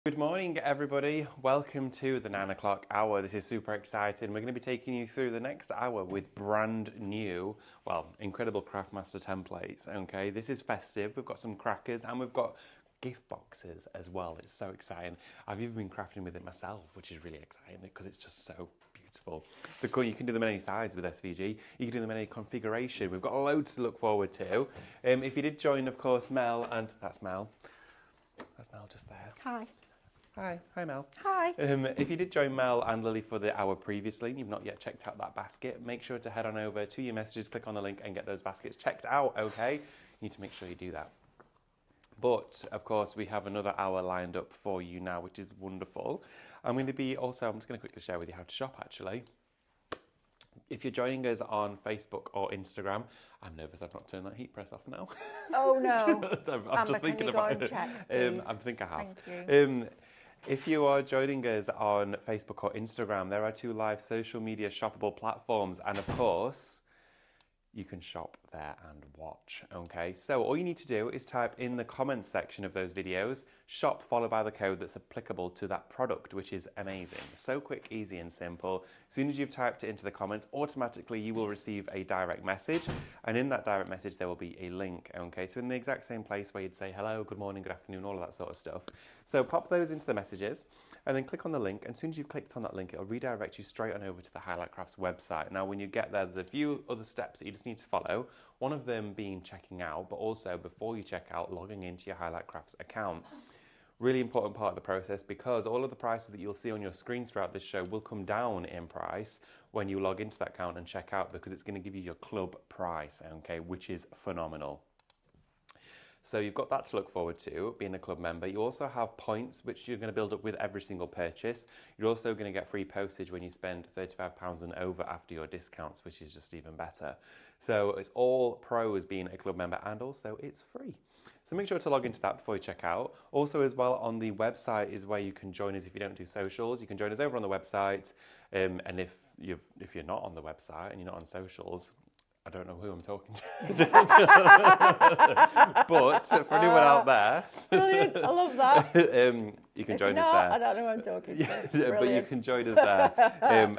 Good morning, everybody. Welcome to the 9 o'clock hour. This is super exciting. We're going to be taking you through the next hour with brand new, incredible Craftmaster templates. Okay, this is festive. We've got some crackers and we've got gift boxes as well. It's so exciting. I've even been crafting with it myself, which is really exciting because it's just so beautiful. You can do them in any size with SVG. You can do them in any configuration. We've got loads to look forward to. If you did join, of course, Mel, and that's Mel. That's Mel just there. Hi. Hi Mel. Hi. If you did join Mel and Lily for the hour previously and you've not yet checked out that basket, make sure to head on over to your messages, click on the link and get those baskets checked out, okay? You need to make sure you do that. But, of course, we have another hour lined up for you now, which is wonderful. I'm just going to quickly share with you how to shop, actually. If you're joining us on Facebook or Instagram, I'm nervous I've not turned that heat press off now. Oh, no. I'm just thinking about it. Check, I think I have. Thank you. If you are joining us on Facebook or Instagram, there are 2 live social media shoppable platforms, and of course, you can shop there and watch, okay? So all you need to do is type in the comments section of those videos, shop followed by the code that's applicable to that product, which is amazing. So quick, easy and simple. As soon as you've typed it into the comments, automatically you will receive a direct message, and in that direct message there will be a link, okay? So in the exact same place where you'd say hello, good morning, good afternoon, all of that sort of stuff. So pop those into the messages, and then click on the link, and as soon as you've clicked on that link, it'll redirect you straight on over to the Highlight Crafts website. Now, when you get there, there's a few other steps that you just need to follow, one of them being checking out, but also before you check out, logging into your Highlight Crafts account. Really important part of the process because all of the prices that you'll see on your screen throughout this show will come down in price when you log into that account and check out, because it's going to give you your club price, okay, which is phenomenal. So you've got that to look forward to, being a club member. You also have points, which you're going to build up with every single purchase. You're also going to get free postage when you spend £35 and over after your discounts, which is just even better. So it's all pros being a club member, and also it's free. So make sure to log into that before you check out. Also as well, on the website is where you can join us if you don't do socials. You can join us over on the website. And if you're not on the website and you're not on socials, I don't know who I'm talking to. But for anyone out there, Brilliant. I love that. you can join us there. I don't know who I'm talking to. But you can join us there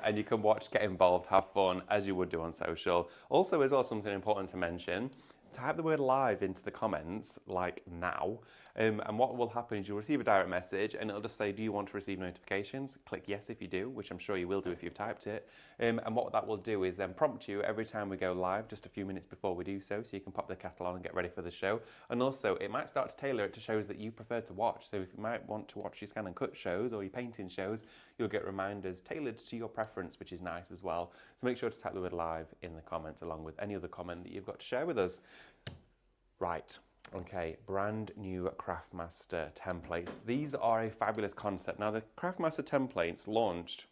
and you can watch, get involved, have fun as you would do on social. Also as well, something important to mention, type the word live into the comments, like now, and what will happen is you'll receive a direct message and it'll just say, do you want to receive notifications? Click yes if you do, which I'm sure you will do if you've typed it. And what that will do is then prompt you every time we go live, just a few minutes before we do so you can pop the kettle on and get ready for the show. And also, it might start to tailor it to shows that you prefer to watch. So if you might want to watch your ScanNCut shows or your painting shows, you'll get reminders tailored to your preference, which is nice as well. So make sure to type the word live in the comments along with any other comment that you've got to share with us. Right, okay, brand new Craftmaster templates. These are a fabulous concept. Now, the Craftmaster templates launched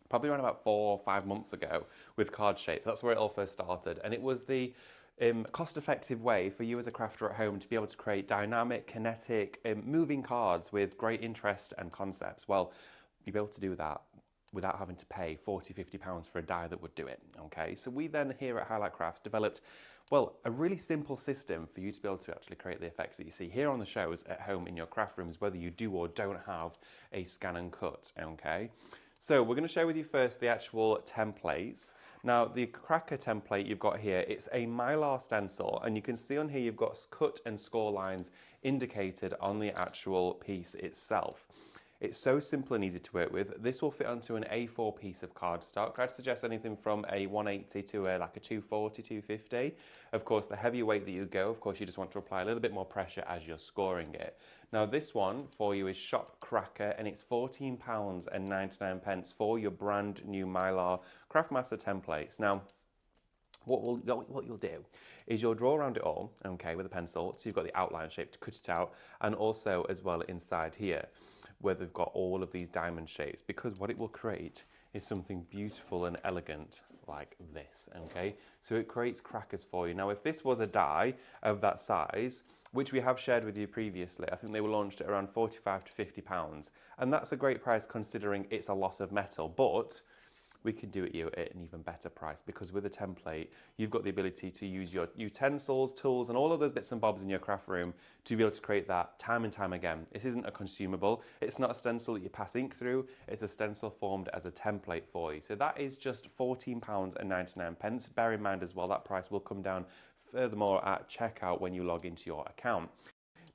probably around about 4 or 5 months ago with card shape. That's where it all first started. And it was the cost-effective way for you as a crafter at home to be able to create dynamic, kinetic, moving cards with great interest and concepts. Well, you'll be able to do that without having to pay £40, £50 for a die that would do it, okay? So we then here at Highlight Crafts developed, a really simple system for you to be able to actually create the effects that you see here on the shows at home in your craft rooms, whether you do or don't have a ScanNCut, okay? So we're going to share with you first the actual templates. Now, the cracker template you've got here, it's a Mylar stencil, and you can see on here you've got cut and score lines indicated on the actual piece itself. It's so simple and easy to work with. This will fit onto an A4 piece of cardstock. I'd suggest anything from a 180 to like a 240, 250. Of course, the heavier weight that you go, of course, you just want to apply a little bit more pressure as you're scoring it. Now, this one for you is Shop Cracker, and it's £14.99 for your brand new Mylar Craftmaster templates. Now, what you'll do is you'll draw around it all, okay, with a pencil. So you've got the outline shape to cut it out, and also as well inside here, where they've got all of these diamond shapes, because what it will create is something beautiful and elegant like this, okay? So it creates crackers for you. Now, if this was a die of that size, which we have shared with you previously, I think they were launched at around £45 to £50, and that's a great price considering it's a lot of metal, but we can do it you at an even better price, because with a template, you've got the ability to use your utensils, tools, and all of those bits and bobs in your craft room to be able to create that time and time again. This isn't a consumable. It's not a stencil that you pass ink through. It's a stencil formed as a template for you. So that is just £14.99. Bear in mind as well, that price will come down furthermore at checkout when you log into your account.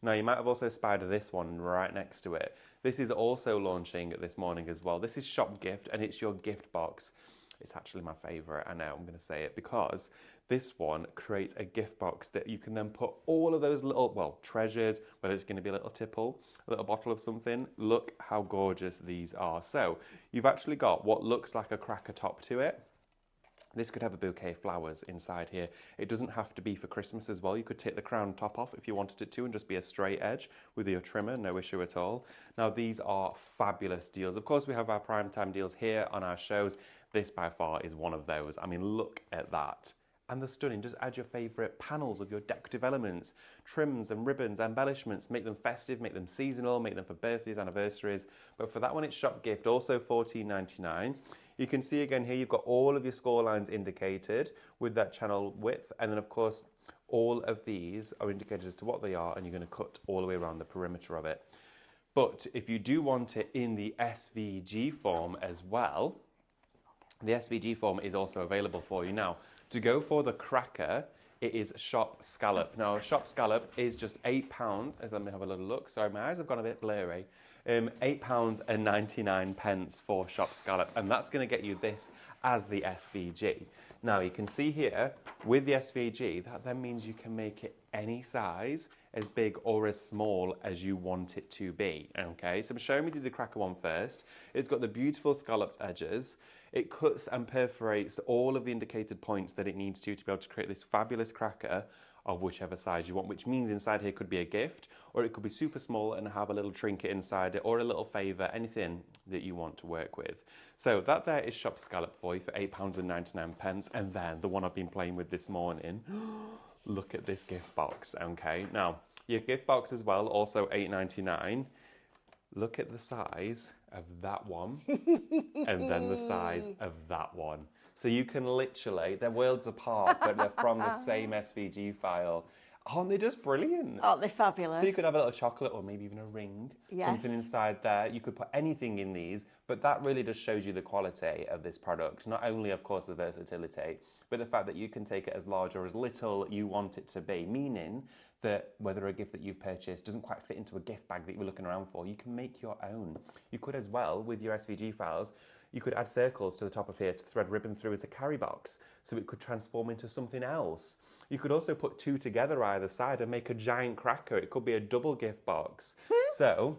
Now, you might have also spied this one right next to it. This is also launching this morning as well. This is Shop Gift, and it's your gift box. It's actually my favourite, I know, I'm going to say it, because this one creates a gift box that you can then put all of those little, well, treasures, whether it's going to be a little tipple, a little bottle of something. Look how gorgeous these are. So you've actually got what looks like a cracker top to it. This could have a bouquet of flowers inside here. It doesn't have to be for Christmas as well. You could take the crown top off if you wanted it to and just be a straight edge with your trimmer, no issue at all. Now, these are fabulous deals. Of course, we have our prime time deals here on our shows. This by far is one of those. I mean, look at that. And they're stunning. Just add your favourite panels of your decorative elements, trims and ribbons, embellishments. Make them festive, make them seasonal, make them for birthdays, anniversaries. But for that one, it's Shop Gift, also $14.99. You can see again here, you've got all of your score lines indicated with that channel width. And then of course, all of these are indicated as to what they are, and you're going to cut all the way around the perimeter of it. But if you do want it in the SVG form as well, the SVG form is also available for you. Now, to go for the cracker, it is Shop Scallop. Now, Shop Scallop is just £8. Let me have a little look. Sorry, my eyes have gone a bit blurry. £8.99 for Shop Scallop, and that's going to get you this as the SVG. Now, you can see here with the SVG, that then means you can make it any size, as big or as small as you want it to be. Okay, so I'm showing you the cracker one first. It's got the beautiful scalloped edges. It cuts and perforates all of the indicated points that it needs to be able to create this fabulous cracker of whichever size you want, which means inside here could be a gift, or it could be super small and have a little trinket inside it, or a little favour, anything that you want to work with. So that there is Shop Scallop for you for £8.99. And then the one I've been playing with this morning, look at this gift box, okay? Now, your gift box as well, also £8.99. Look at the size of that one, and then the size of that one. So you can literally, they're worlds apart, but they're from the same SVG file. Aren't they just brilliant? Aren't they fabulous? So you could have a little chocolate or maybe even a ring, something inside there. You could put anything in these, but that really just shows you the quality of this product. Not only, of course, the versatility, but the fact that you can take it as large or as little you want it to be, meaning that whether a gift that you've purchased doesn't quite fit into a gift bag that you were looking around for, you can make your own. You could as well, with your SVG files, you could add circles to the top of here to thread ribbon through as a carry box, so it could transform into something else. You could also put two together either side and make a giant cracker. It could be a double gift box. So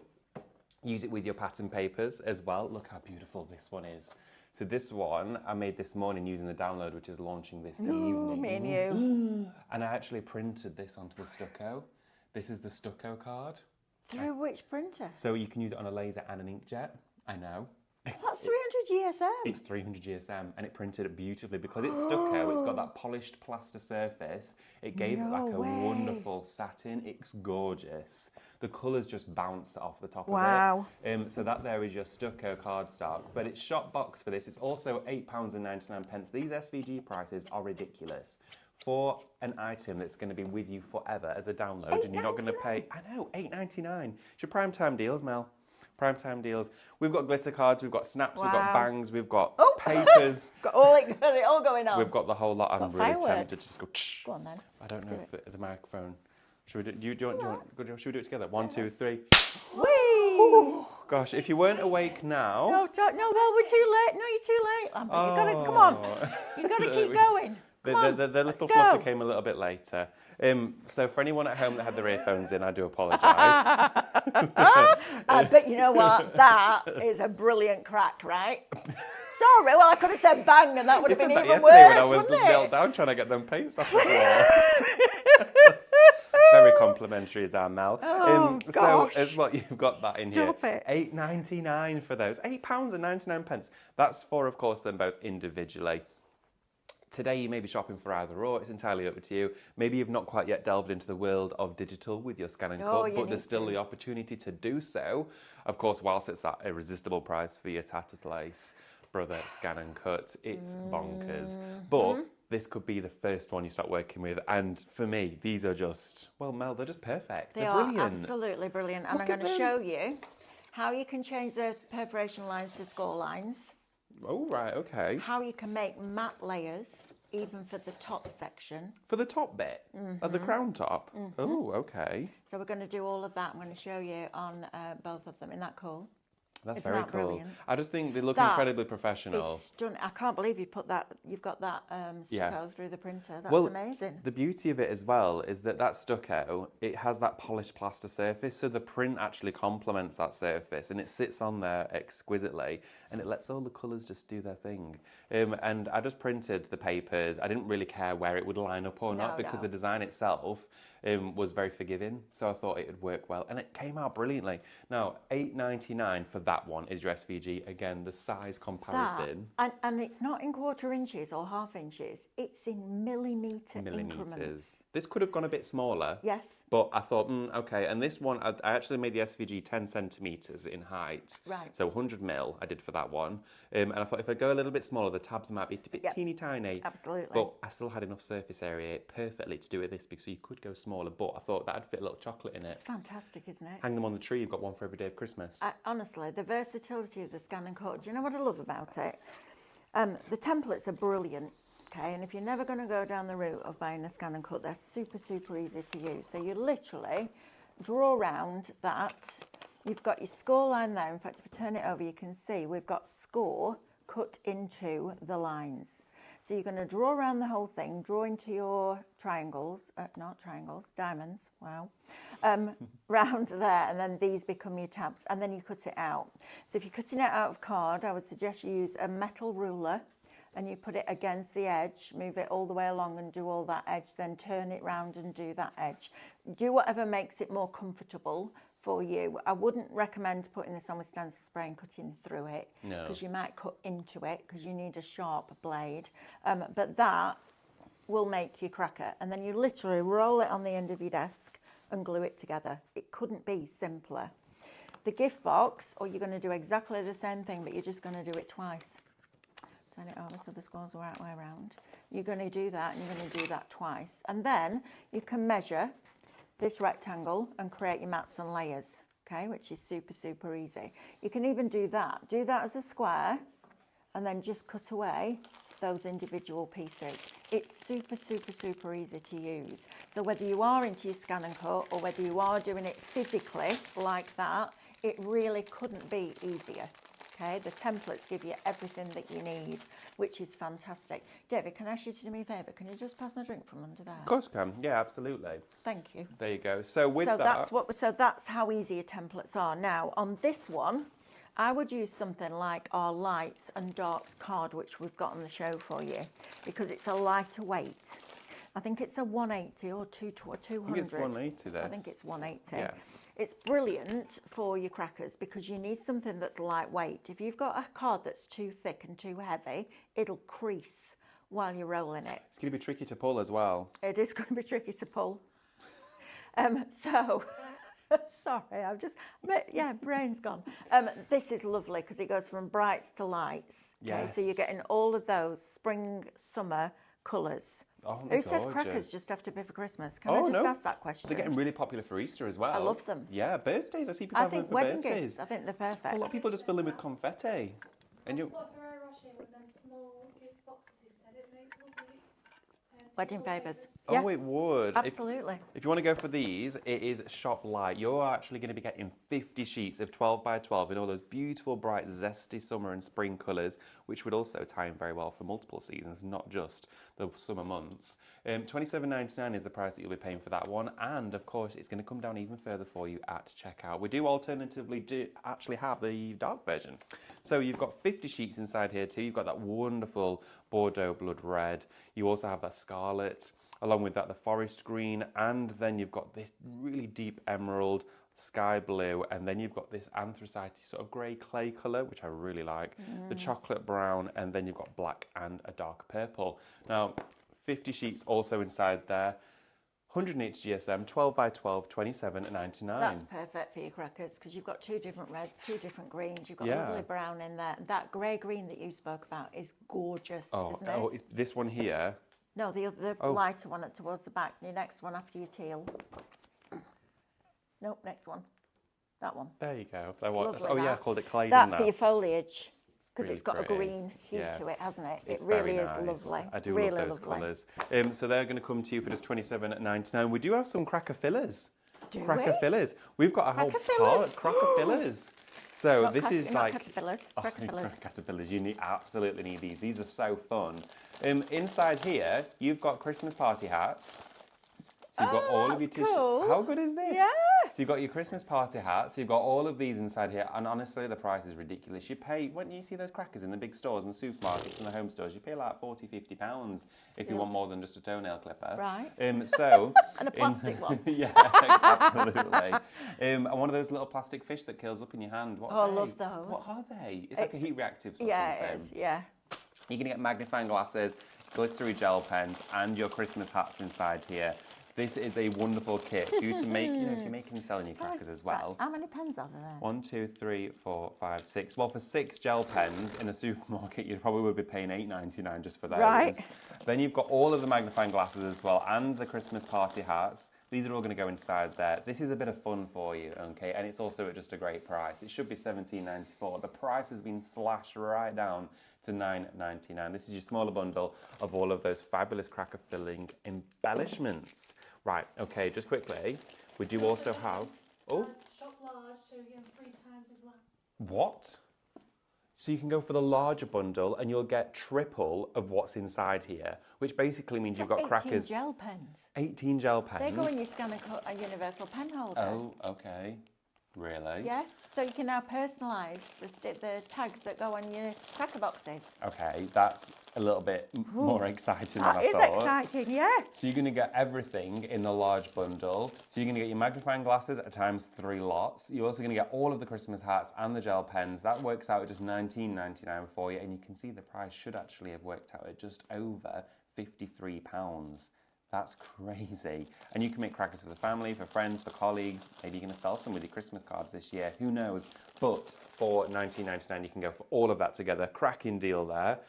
use it with your pattern papers as well. Look how beautiful this one is. So this one I made this morning using the download, which is launching this evening. Me and you. And I actually printed this onto the stucco. This is the stucco card. Through which printer? So you can use it on a laser and an inkjet. I know. That's 300 GSM. It's 300 GSM, and it printed it beautifully because it's stucco. It's got that polished plaster surface. It gave it like a wonderful satin. It's gorgeous. The colours just bounced off the top of it. So that there is your stucco cardstock. But it's shop box for this. It's also £8.99. These SVG prices are ridiculous. For an item that's going to be with you forever as a download, and you're not going to pay, I know, £8.99. It's your prime time deals, Mel. Prime time deals. We've got glitter cards, we've got snaps, we've got bangs, we've got papers. got it all going on. We've got the whole lot. I'm really tempted to just go. Go on then. I don't know if the microphone. Should we do? Should we do it together? 1, 2, 3. Whee! Gosh, if you weren't awake now. No, well, we're too late. No, you're too late, Lambert. You got to come on. You got to keep going. The little flutter came a little bit later. So for anyone at home that had their earphones in, I do apologise. But you know what? That is a brilliant crack, right? Sorry, well, I could have said bang and that would have been even worse, when I was wouldn't knelt it? down trying to get them paints off the floor. Very complimentary is our Mel. Gosh. So as well, you've got that in here. Stop it. £8.99 for those. £8.99. That's for, of course, them both individually. Today you may be shopping for either or, it's entirely up to you. Maybe you've not quite yet delved into the world of digital with your ScanNCut, but there's still the opportunity to do so. Of course, whilst it's at a irresistible price for your tattered lace. brother, ScanNCut. It's bonkers. But this could be the first one you start working with. And for me, these are just, well, Mel, they're just perfect. They're brilliant. Absolutely brilliant. And I'm going to show you how you can change the perforation lines to score lines. Oh, right, okay. How you can make matte layers, even for the top section. For the top bit? Of the crown top? Oh, okay. So we're going to do all of that. I'm going to show you on both of them. Isn't that cool? That's Isn't very that cool. brilliant? I just think they look That incredibly professional. It's stunning. I can't believe you put that. You've got that stucco through the printer. That's amazing. The beauty of it as well is that stucco, it has that polished plaster surface, so the print actually complements that surface, and it sits on there exquisitely, and it lets all the colours just do their thing. And I just printed the papers. I didn't really care where it would line up or not, because the design itself was very forgiving, so I thought it would work well, and it came out brilliantly. Now, $8.99 for that one is your SVG. Again, the size comparison. And it's not in quarter inches or half inches, it's in millimetre increments. This could have gone a bit smaller. Yes. But I thought, okay, and this one, I actually made the SVG 10 centimetres in height. Right. So 100 mil I did for that one. And I thought if I go a little bit smaller, the tabs might be a bit teeny tiny. Absolutely. But I still had enough surface area perfectly to do with this, because you could go smaller, but I thought that'd fit a little chocolate in it. It's fantastic, isn't it? Hang them on the tree, you've got one for every day of Christmas. Honestly, the versatility of the ScanNCut, do you know what I love about it? The templates are brilliant, okay? And if you're never going to go down the route of buying a ScanNCut, they're super, super easy to use. So you literally draw around that. You've got your score line there. In fact, if I turn it over, you can see we've got score cut into the lines. So you're going to draw around the whole thing, draw into your triangles, not triangles, diamonds, wow, round there, and then these become your tabs, and then you cut it out. So if you're cutting it out of card, I would suggest you use a metal ruler, and you put it against the edge, move it all the way along and do all that edge, then turn it round and do that edge. Do whatever makes it more comfortable for you. I wouldn't recommend putting this on with stencil spray and cutting through it, because you might cut into it, because you need a sharp blade. But that will make your cracker, and then you literally roll it on the end of your desk and glue it together. It couldn't be simpler. The gift box, or you're going to do exactly the same thing, but you're just going to do it twice. Turn it over so the scores are right way around. You're going to do that, and you're going to do that twice, and then you can measure this rectangle and create your mats and layers, okay, which is super, super easy. You can even do that as a square, and then just cut away those individual pieces. It's super, super, super easy to use. So whether you are into your ScanNCut or whether you are doing it physically like that, it really couldn't be easier. Okay, the templates give you everything that you need, which is fantastic. David, can I ask you to do me a favour? Can you just pass my drink from under there? Of course I can. Yeah, absolutely. Thank you. There you go. So that's how easy your templates are. Now, on this one, I would use something like our lights and darks card, which we've got on the show for you, because it's a lighter weight. I think it's a 180 or 200. I think it's 180 this. I think it's 180. Yeah. It's brilliant for your crackers because you need something that's lightweight. If you've got a card that's too thick and too heavy, it'll crease while you're rolling it. It's going to be tricky to pull as well. It is going to be tricky to pull. Sorry, brain's gone. This is lovely because it goes from brights to lights. Okay? Yes. So you're getting all of those spring, summer colours. Oh, who says crackers just have to be for Christmas? Can I just ask that question? They're getting really popular for Easter as well. I love them. Yeah, birthdays. I see people having them for wedding birthdays. gifts, I think they're perfect. A lot of people just fill them with confetti. And you. Wedding favours. Oh, it would. Absolutely. If you want to go for these, it is Shop Light. You're actually going to be getting 50 sheets of 12 by 12 in all those beautiful, bright, zesty summer and spring colours, which would also tie in very well for multiple seasons, not just the summer months. $27.99 is the price that you'll be paying for that one, and of course it's going to come down even further for you at checkout. We do alternatively actually have the dark version. So you've got 50 sheets inside here too. You've got that wonderful Bordeaux blood red. You also have that scarlet, along with that the forest green, and then you've got this really deep emerald, sky blue, and then you've got this anthracite sort of grey clay colour, which I really like, the chocolate brown, and then you've got black and a dark purple. Now, 50 sheets also inside there. 100 each GSM, 12 by 12, 27.99. That's perfect for your crackers because you've got 2 different reds, 2 different greens. You've got a Yeah. lovely brown in there. That grey green that you spoke about is gorgeous, isn't it? Oh, this one here. No, the lighter one towards the back. Your next one after your teal. Nope, next one. That one. There you go. Lovely, yeah, I called it clay. That for your foliage. Because Really it's got pretty. a green hue Yeah. to it, hasn't it? It's it really very is nice. lovely. I do really love those lovely. colours. So they're going to come to you for just $27.99. We do have some cracker fillers. Do Cracker we? fillers. We've got a whole Cracker part fillers? of cracker fillers. So Not this cracker- is not like caterpillars, cracker fillers. Caterpillars. You absolutely need these. These are so fun. Inside here, you've got Christmas party hats. So you've got all of your that's cool. How good is this? Yeah. So you've got your Christmas party hats. You've got all of these inside here, and honestly, the price is ridiculous. You pay when you see those crackers in the big stores and supermarkets and the home stores. You pay like £40-50 if you want more than just a toenail clipper. Right. So And a plastic one. yeah, absolutely. And one of those little plastic fish that curls up in your hand. What are I they? love those. What are they? It's like a heat reactive or Yeah, something. it is. Yeah. You're going to get magnifying glasses, glittery gel pens, and your Christmas hats inside here. This is a wonderful kit for you to make, if you're making and selling your crackers as well. How many pens are there? 1, 2, 3, 4, 5, 6. Well, for 6 gel pens in a supermarket, you probably would be paying $8.99 just for those. Right. Then you've got all of the magnifying glasses as well, and the Christmas party hats. These are all going to go inside there. This is a bit of fun for you, okay? And it's also at just a great price. It should be $17.94. The price has been slashed right down to $9.99. This is your smaller bundle of all of those fabulous cracker filling embellishments. Right, okay, just quickly, we do also have... Oh, Shop large, so you get 3 times as much. what? So you can go for the larger bundle and you'll get triple of what's inside here, which basically means you've got 18 crackers... gel pens. 18 gel pens. They go in your ScanNCut a universal pen holder. Oh, okay. Really? Yes, so you can now personalise the tags that go on your cracker boxes. Okay, that's a little bit more exciting than I That is thought. exciting, yeah. So you're going to get everything in the large bundle. So you're going to get your magnifying glasses at times 3 lots. You're also going to get all of the Christmas hats and the gel pens. That works out at just $19.99 for you. And you can see the price should actually have worked out at just over £53. That's crazy. And you can make crackers for the family, for friends, for colleagues. Maybe you're going to sell some with your Christmas cards this year. Who knows? But for $19.99, you can go for all of that together. Cracking deal there.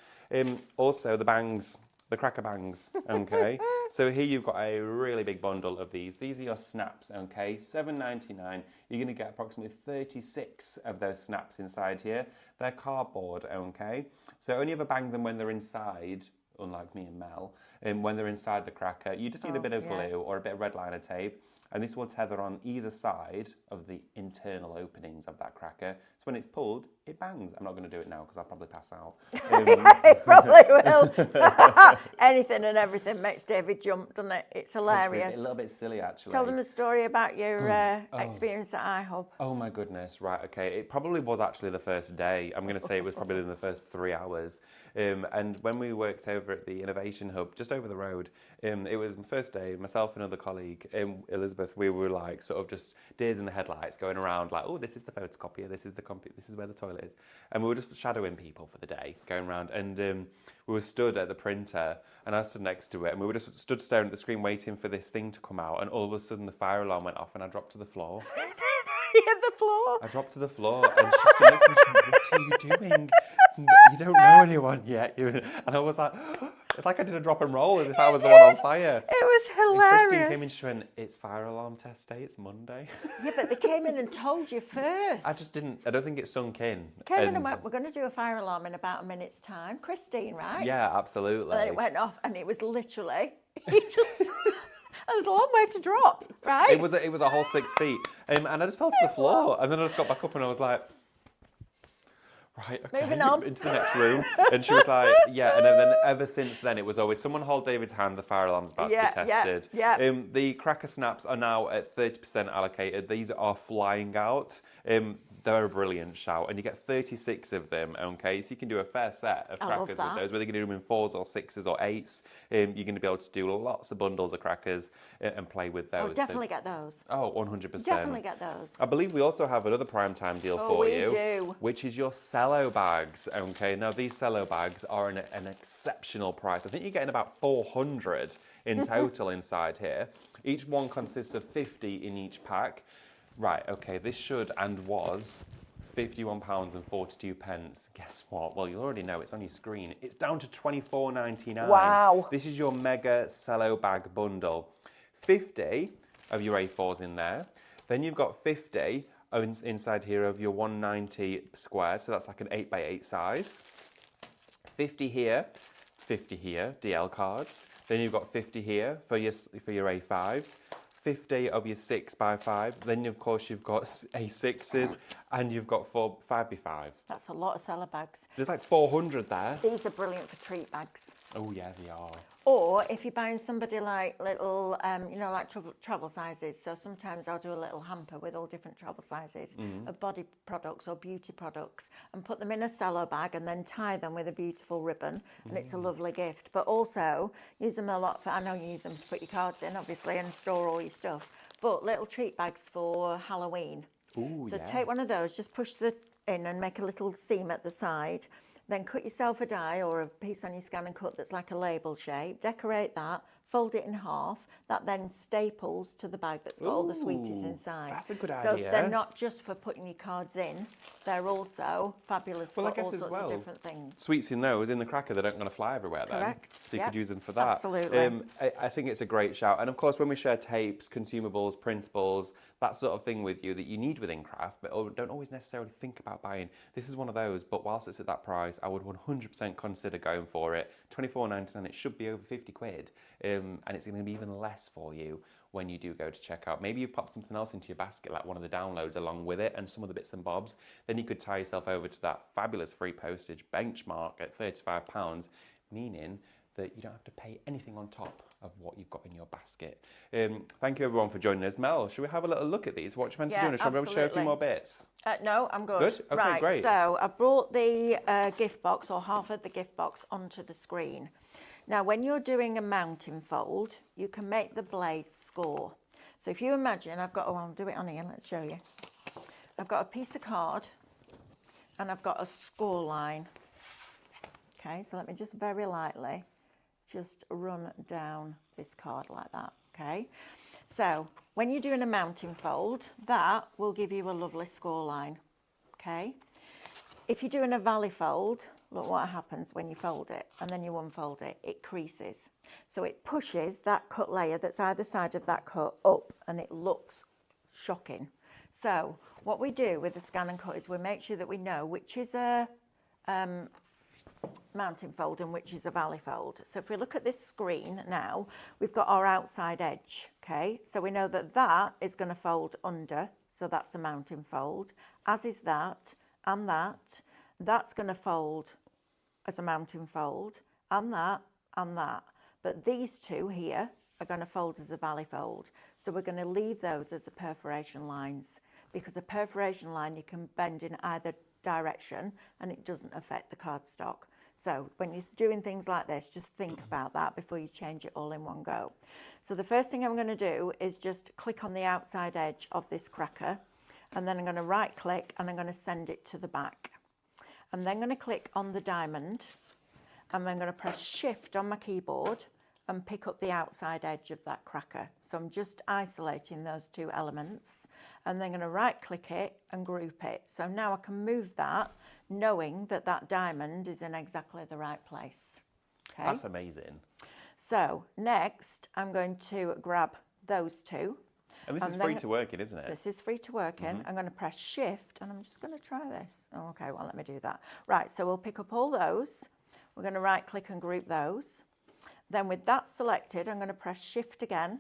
Also, the bangs, the cracker bangs, okay? So here you've got a really big bundle of these. These are your snaps, okay? $7.99. You're going to get approximately 36 of those snaps inside here. They're cardboard, okay? So only ever bang them when they're inside, unlike me and Mel, when they're inside the cracker. You just need a bit of glue or a bit of red liner tape, and this will tether on either side of the internal openings of that cracker. So when it's pulled, it bangs. I'm not going to do it now because I'll probably pass out. It probably will. Anything and everything makes David jump, doesn't it? It's hilarious. A little bit silly, actually. Tell them a story about your experience at iHub. Oh my goodness, right, okay. It probably was actually the first day. I'm going to say it was probably in the first 3 hours. And when we worked over at the Innovation Hub, just over the road, it was my first day, myself and another colleague, Elizabeth, we were like sort of just deers in the headlights going around like, oh, this is the photocopier, this is the this is where the toilet is. And we were just shadowing people for the day, going around. And we were stood at the printer, and I stood next to it, and we were just stood staring at the screen waiting for this thing to come out, and all of a sudden the fire alarm went off and I dropped to the floor. You hit the floor. I dropped to the floor, and she stood next to me. She went, what are you doing? You don't know anyone yet. And I was like, it's like I did a drop and roll as if I was the one on fire. It was And hilarious. Christine came in, she went, it's fire alarm test day, it's Monday. Yeah, but they came in and told you first. I don't think it sunk in. Came in and went, we're going to do a fire alarm in about a minute's time. Christine, right? Yeah, absolutely. And then it went off, and it was literally, there was a long way to drop, right? It was a whole 6 feet. And I just fell to the floor, and then I just got back up and I was like, right, okay, Moving on. into the next room. And she was like, yeah. And then ever since then, it was always someone hold David's hand. The fire alarm's about to be tested. Yeah. The cracker snaps are now at 30% allocated. These are flying out. They're a brilliant shout, and you get 36 of them, okay? So you can do a fair set of I love crackers that. with those, whether you're going to do them in 4s or 6s or 8s. You're going to be able to do lots of bundles of crackers and play with those. Oh, definitely get those. Oh, 100%. Definitely get those. I believe we also have another prime time deal Oh, for we you, do. which is your Cello bags. Okay, now these Cello bags are an exceptional price. I think you're getting about 400 in total inside here. Each one consists of 50 in each pack. Right, okay, this should and was £51.42. Guess what? Well, you already know it's on your screen. It's down to £24.99. Wow. This is your mega Cello bag bundle. 50 of your A4s in there. Then you've got 50 inside here of your 190 squares, so that's like an 8x8 size. 50 here, 50 here, DL cards. Then you've got 50 here for your A5s. 50 of your 6x5. Then, of course, you've got A6s and you've got 5x5. That's a lot of Cello bags. There's like 400 there. These are brilliant for treat bags. Oh, yeah, they are. Or if you're buying somebody like little, you know, like travel sizes. So sometimes I'll do a little hamper with all different travel sizes of body products or beauty products and put them in a Cello bag and then tie them with a beautiful ribbon. And it's a lovely gift. But also use them a lot for, I know you use them to put your cards in, obviously, and store all your stuff. But little treat bags for Halloween. Ooh, So yes. take one of those, just push the in and make a little seam at the side. Then cut yourself a die or a piece on your ScanNCut that's like a label shape. Decorate that, fold it in half. That then staples to the bag that's got all the sweeties Ooh, inside. that's a good So idea. they're not just for putting your cards in. They're also fabulous Well, I for guess all as sorts well, of different things. Sweets in those, in the cracker, they don't going to fly everywhere then. Correct. So you Yep. could use them for that. Absolutely. I think it's a great shout. And of course, when we share tapes, consumables, printables, that sort of thing with you that you need within craft, but don't always necessarily think about buying. This is one of those, but whilst it's at that price, I would 100% consider going for it. £24.99, it should be over 50 quid. And it's going to be even less for you when you do go to checkout. Maybe you've popped something else into your basket, like one of the downloads along with it and some of the bits and bobs. Then you could tie yourself over to that fabulous free postage benchmark at £35, meaning that you don't have to pay anything on top of what you've got in your basket. Thank you everyone for joining us. Mel, should we have a little look at these? What do you fancy doing? Shall we share a few absolutely. more bits? No, I'm good. Good? Okay, right, great. So I brought the gift box or half of the gift box onto the screen. Now, when you're doing a mounting fold, you can make the blades score. So if you imagine, I'll do it on here, let's show you. I've got a piece of card and I've got a score line. Okay, so let me just very lightly just run down this card like that, okay? So when you're doing a mounting fold, that will give you a lovely score line, okay? If you're doing a valley fold, look what happens when you fold it and then you unfold it, it creases. So it pushes that cut layer that's either side of that cut up and it looks shocking. So what we do with the ScanNCut is we make sure that we know which is a mounting fold and which is a valley fold. So if we look at this screen now, we've got our outside edge, okay? So we know that that is going to fold under, so that's a mounting fold, as is that, and that. That's going to fold as a mounting fold, and that, and that. But these two here are going to fold as a valley fold. So we're going to leave those as the perforation lines, because a perforation line you can bend in either direction and it doesn't affect the cardstock. So when you're doing things like this, just think about that before you change it all in one go. So the first thing I'm going to do is just click on the outside edge of this cracker, and then I'm going to right click and I'm going to send it to the back. I'm then going to click on the diamond and I'm going to press shift on my keyboard and pick up the outside edge of that cracker. So I'm just isolating those two elements and then going to right click it and group it. So now I can move that knowing that that diamond is in exactly the right place. Okay. That's amazing. So next I'm going to grab those two. And this is free to work in, isn't it? This is free to work in. I'm going to press shift and I'm just going to try this. Oh, okay, well, let me do that. Right, so we'll pick up all those. We're going to right click and group those. Then with that selected, I'm going to press shift again.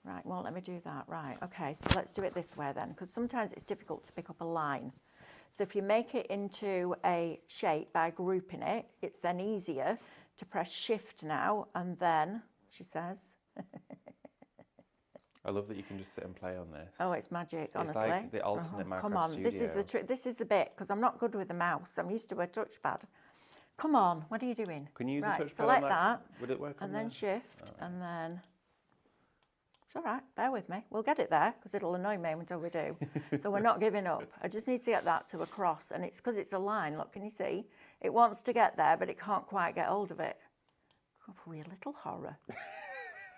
Right, well, let me do that. Right, okay, so let's do it this way then, because sometimes it's difficult to pick up a line. So if you make it into a shape by grouping it, it's then easier to press shift now and then, she says, I love that you can just sit and play on this. Oh, it's magic, honestly. It's like the ultimate Minecraft Come on, studio. this is the trick. This is the bit, because I'm not good with the mouse. I'm used to a touchpad. Come on, what are you doing? Can you use right, a touchpad select on that? Would it work on and then there? shift, and then... It's all right, bear with me. We'll get it there, because it'll annoy me until we do. So we're not giving up. I just need to get that to a cross, and it's because it's a line. Look, can you see? It wants to get there, but it can't quite get hold of it. Oh, you little horror.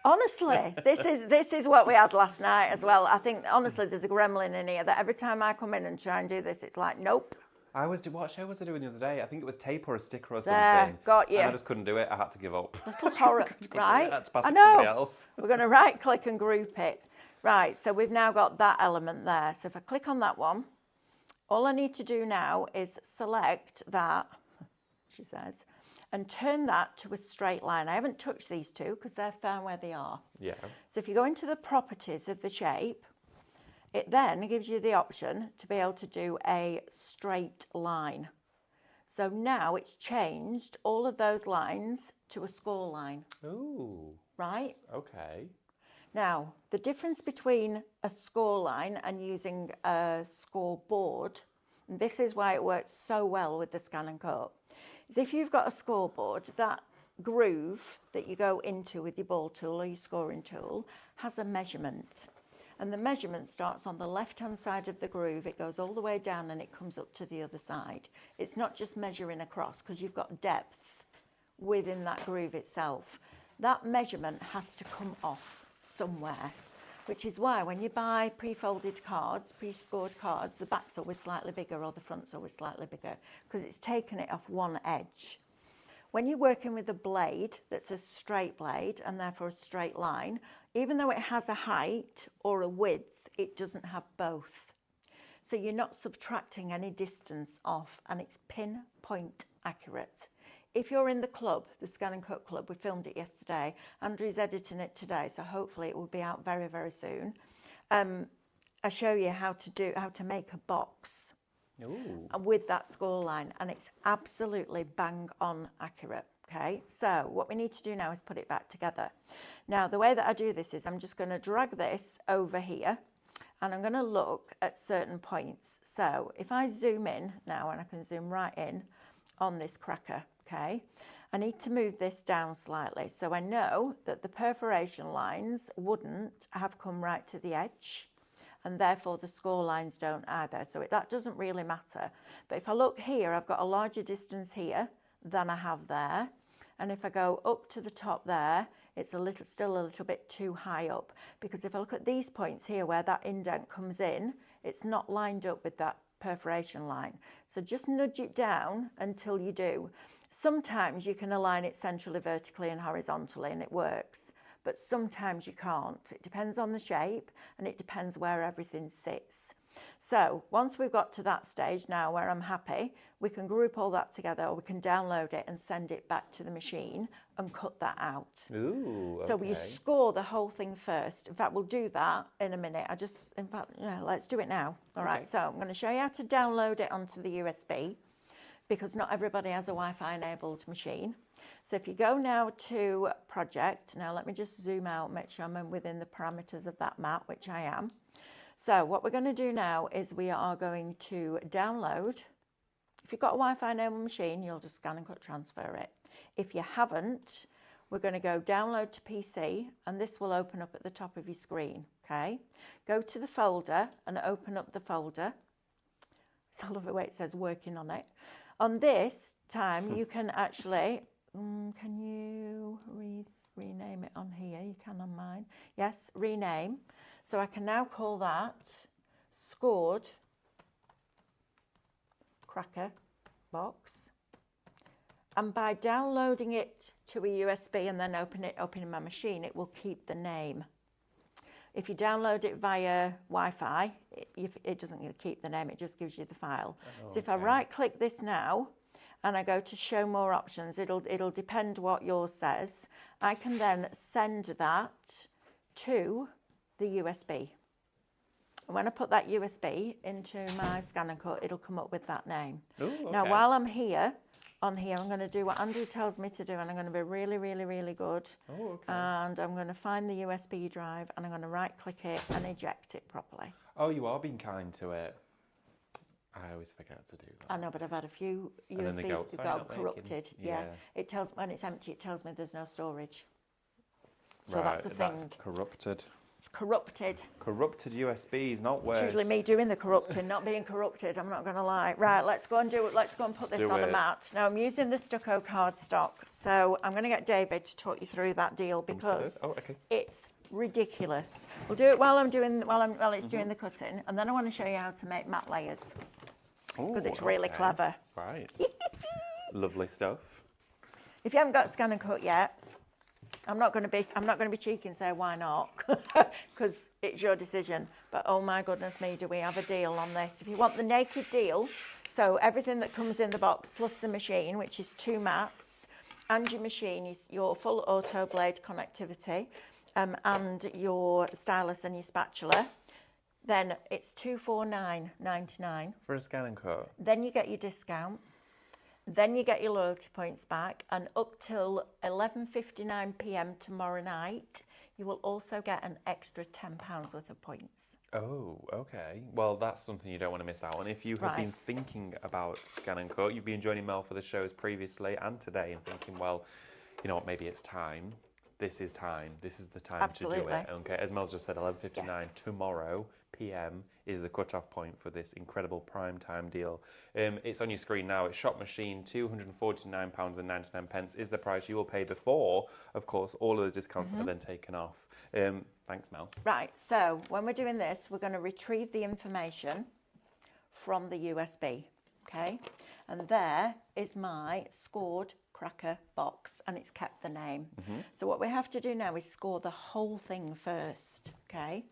Honestly, this is what we had last night as well. I think, honestly, there's a gremlin in here that every time I come in and try and do this, it's like, nope. What show was I doing the other day? I think it was tape or a sticker or There, something. got you. And I just couldn't do it. I had to give up. Little horror, right? I had to pass I it to know. somebody else. We're going to right click and group it. Right, so we've now got that element there. So if I click on that one, all I need to do now is select that, she says, and turn that to a straight line. I haven't touched these two because they're found where they are. Yeah. So if you go into the properties of the shape, it then gives you the option to be able to do a straight line. So now it's changed all of those lines to a score line. Ooh. Right? Okay. Now, the difference between a score line and using a scoreboard, and this is why it works so well with the ScanNCut, is if you've got a scoreboard, that groove that you go into with your ball tool or your scoring tool has a measurement. And the measurement starts on the left-hand side of the groove. It goes all the way down and it comes up to the other side. It's not just measuring across, because you've got depth within that groove itself. That measurement has to come off somewhere, which is why when you buy pre-folded cards, pre-scored cards, the back's always slightly bigger or the front's always slightly bigger, because it's taken it off one edge. When you're working with a blade that's a straight blade and therefore a straight line, even though it has a height or a width, it doesn't have both. So you're not subtracting any distance off, and it's pinpoint accurate. If you're in the club, the ScanNCut club, we filmed it yesterday. Andrew's editing it today, so hopefully it will be out very, very soon. I show you how to make a box. Ooh. With that score line, and it's absolutely bang on accurate. Okay, so what we need to do now is put it back together. Now, the way that I do this is I'm just going to drag this over here, and I'm going to look at certain points. So if I zoom in now, and I can zoom right in on this cracker, okay, I need to move this down slightly so I know that the perforation lines wouldn't have come right to the edge, and therefore the score lines don't either. So that doesn't really matter. But if I look here, I've got a larger distance here than I have there. And if I go up to the top there, it's still a little bit too high up, because if I look at these points here where that indent comes in, it's not lined up with that perforation line. So just nudge it down until you do. Sometimes you can align it centrally, vertically and horizontally, and it works. But sometimes you can't. It depends on the shape, and it depends where everything sits. So once we've got to that stage now where I'm happy, we can group all that together, or we can download it and send it back to the machine and cut that out. Ooh, okay. So you score the whole thing first. In fact, we'll do that in a minute. Let's do it now. All right, so I'm going to show you how to download it onto the USB, because not everybody has a Wi-Fi enabled machine. So if you go now to project, now let me just zoom out, make sure I'm within the parameters of that map, which I am. So what we're going to do now is we are going to download. If you've got a Wi-Fi enabled machine, you'll just ScanNCut transfer it. If you haven't, we're going to go download to PC, and this will open up at the top of your screen, okay? Go to the folder and open up the folder. So I love the way it says working on it. On this time, you can actually, can you rename it on here? You can on mine. Yes, rename. So I can now call that scored cracker box. And by downloading it to a USB and then open it up in my machine, it will keep the name. If you download it via Wi-Fi, it doesn't keep the name, it just gives you the file. So if I right-click this now, and I go to show more options, it'll depend what yours says. I can then send that to the USB. And when I put that USB into my ScanNCut, it'll come up with that name. Ooh, okay. Now, while I'm here, on here. I'm going to do what Andrew tells me to do, and I'm going to be really, really, really good. Oh, okay. And I'm going to find the USB drive, and I'm going to right-click it and eject it properly. Oh, you are being kind to it. I always forget to do that. I know, but I've had a few And then they USBs go, that "Sorry, got not making-" corrupted. Yeah. It tells when it's empty. It tells me there's no storage. So that's the thing. That's corrupted. It's corrupted. Corrupted USBs, not words. It's usually me doing the corrupting, not being corrupted. I'm not going to lie. Right, let's go and put this on the mat. Now I'm using the stucco cardstock, so I'm going to get David to talk you through that deal because it's ridiculous. We'll do it while it's doing the cutting, and then I want to show you how to make mat layers because it's really clever. Right. Lovely stuff. If you haven't got ScanNCut yet, I'm not going to be cheeky and say why not, because it's your decision. But oh my goodness me, do we have a deal on this? If you want the naked deal, so everything that comes in the box plus the machine, which is 2 mats, and your machine is your full auto blade connectivity, and your stylus and your spatula, then it's $249.99 for a ScanNCut. Then you get your discount. Then you get your loyalty points back, and up till 11:59 p.m. tomorrow night, you will also get an extra £10 worth of points. Oh, okay. Well, that's something you don't want to miss out on. If you have been thinking about ScanNCut, you've been joining Mel for the shows previously and today and thinking, well, you know what, maybe it's time. This is time. This is the time to do it. Okay, as Mel's just said, 11:59 tomorrow p.m. is the cut-off point for this incredible prime time deal. It's on your screen now. It's Shop Machine, £249.99 is the price you will pay before, of course, all of the discounts are then taken off. Thanks, Mel. Right, so when we're doing this, we're going to retrieve the information from the USB, okay? And there is my scored cracker box, and it's kept the name. So what we have to do now is score the whole thing first, okay?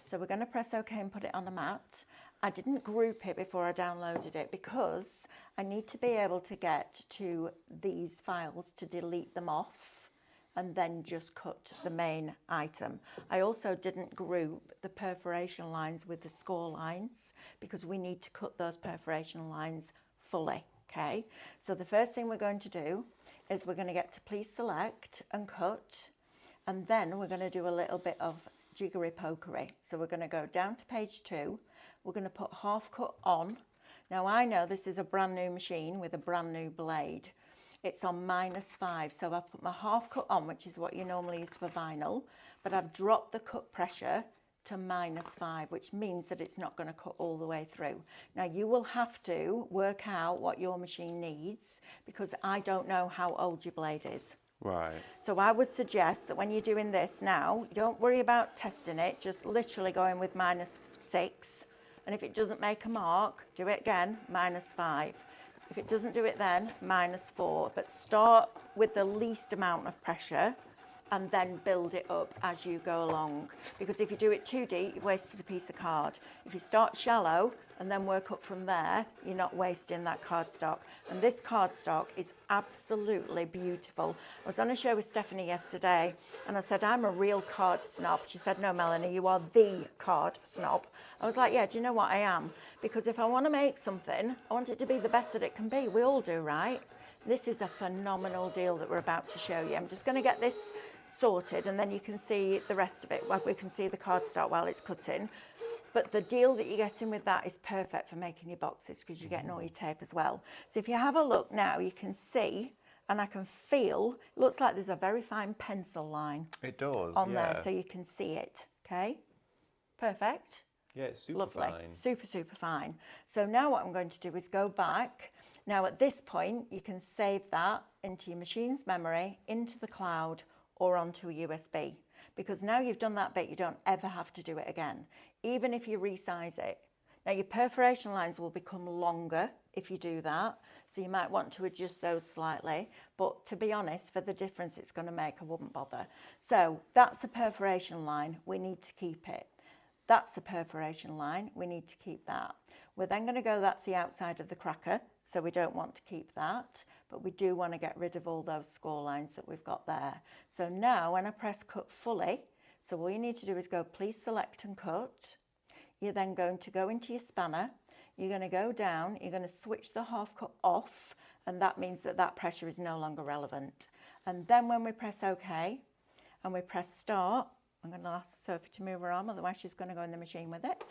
So we're going to press OK and put it on the mat. I didn't group it before I downloaded it because I need to be able to get to these files to delete them off and then just cut the main item. I also didn't group the perforation lines with the score lines because we need to cut those perforation lines fully, okay? So the first thing we're going to do is we're going to get to please select and cut, and then we're going to do a little bit of jiggery pokery. So we're going to go down to page 2. We're going to put half cut on. Now I know this is a brand new machine with a brand new blade. It's on -5, so I've put my half cut on, which is what you normally use for vinyl, but I've dropped the cut pressure to -5, which means that it's not going to cut all the way through. Now you will have to work out what your machine needs because I don't know how old your blade is. Right. So I would suggest that when you're doing this now, don't worry about testing it, just literally going with -6. And if it doesn't make a mark, do it again, -5. If it doesn't do it then, -4. But start with the least amount of pressure and then build it up as you go along. Because if you do it too deep, you've wasted a piece of card. If you start shallow and then work up from there, you're not wasting that cardstock. And this cardstock is absolutely beautiful. I was on a show with Stephanie yesterday and I said, I'm a real card snob. She said, no, Melanie, you are the card snob. I was like, yeah, do you know what I am? Because if I want to make something, I want it to be the best that it can be. We all do, right? This is a phenomenal deal that we're about to show you. I'm just going to get this sorted and then you can see the rest of it. Well, we can see the cardstock while it's cutting. But the deal that you're getting with that is perfect for making your boxes because you're getting all your tape as well. So if you have a look now, you can see and I can feel, it looks like there's a very fine pencil line. It does, on there, so you can see it, okay? Perfect. Yeah, it's super Lovely. fine. Super, super fine. So now what I'm going to do is go back. Now at this point, you can save that into your machine's memory, into the cloud, or onto a USB. Because now you've done that bit, you don't ever have to do it again, even if you resize it. Now your perforation lines will become longer if you do that, so you might want to adjust those slightly, but to be honest, for the difference it's going to make, I wouldn't bother. So that's a perforation line, we need to keep it. That's a perforation line, we need to keep that. We're then going to go, that's the outside of the cracker, so we don't want to keep that, but we do want to get rid of all those score lines that we've got there. So now when I press cut fully, so all you need to do is go please select and cut. You're then going to go into your spanner, you're going to go down, you're going to switch the half cut off, and that means that that pressure is no longer relevant. And then when we press OK and we press start, I'm going to ask Sophie to move her arm, otherwise she's going to go in the machine with it.